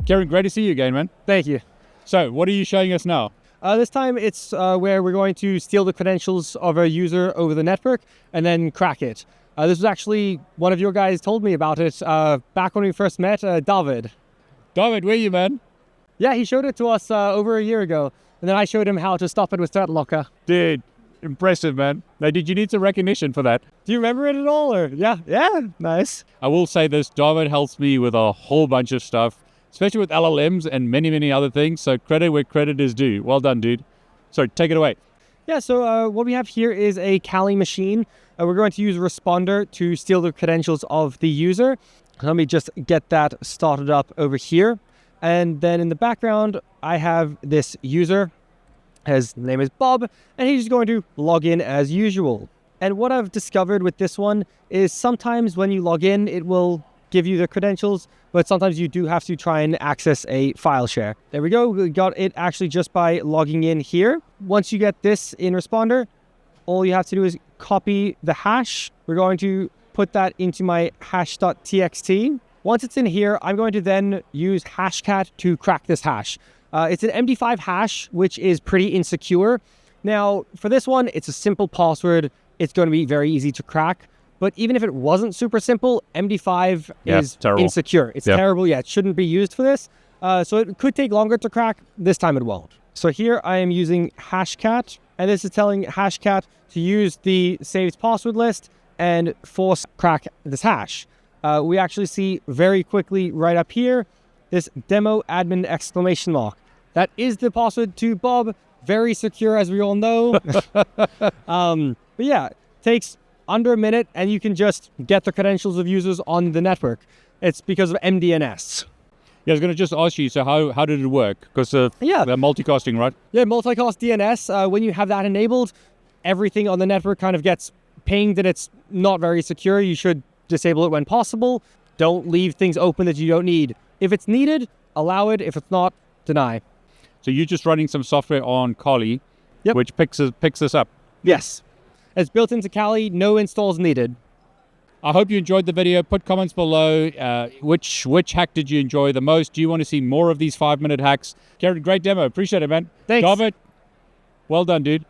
Kieran, great to see you again, man. Thank you. So, what are you showing us now? This time it's where we're going to steal the credentials of a user over the network and then crack it. This was actually one of your guys told me about it back when we first met, David. David, where are you, man? Yeah, he showed it to us over a year ago, and then I showed him how to stop it with ThreatLocker. Dude, impressive, man. Now, did you need some recognition for that? Do you remember it at all? Or yeah, nice. I will say this, David helps me with a whole bunch of stuff, especially with LLMs and many, many other things. So credit where credit is due. Well done, dude. So take it away. Yeah, so what we have here is a Kali machine. We're going to use a responder to steal the credentials of the user. Let me just get that started up over here. And then in the background, I have this user. His name is Bob, and he's going to log in as usual. And what I've discovered with this one is sometimes when you log in, it will give you the credentials, but sometimes you do have to try and access a file share. There we go. We got it actually just by logging in here. Once you get this in responder, all you have to do is copy the hash. We're going to put that into my hash.txt. Once it's in here, I'm going to then use Hashcat to crack this hash. It's an MD5 hash, which is pretty insecure. Now, for this one, it's a simple password. It's going to be very easy to crack. But even if it wasn't super simple, MD5 is terrible. Insecure. It's terrible. Yeah, it shouldn't be used for this. So it could take longer to crack. This time it won't. So here I am using Hashcat, and this is telling Hashcat to use the saved password list and force crack this hash. We actually see very quickly right up here, this demo admin exclamation mark. That is the password to Bob. Very secure, as we all know. But yeah, it takes under a minute, and you can just get the credentials of users on the network. It's because of MDNS. Yeah, I was going to just ask you, so how did it work? Because they're multicasting, right? Yeah, multicast DNS. When you have that enabled, everything on the network kind of gets pinged, and it's not very secure. You should disable it when possible. Don't leave things open that you don't need. If it's needed, allow it. If it's not, deny. So you're just running some software on Kali, which picks this up? Yes. It's built into Kali, no installs needed. I hope you enjoyed the video. Put comments below. Which hack did you enjoy the most? Do you want to see more of these 5-minute hacks? Kieran, great demo. Appreciate it, man. Thanks. David, well done, dude.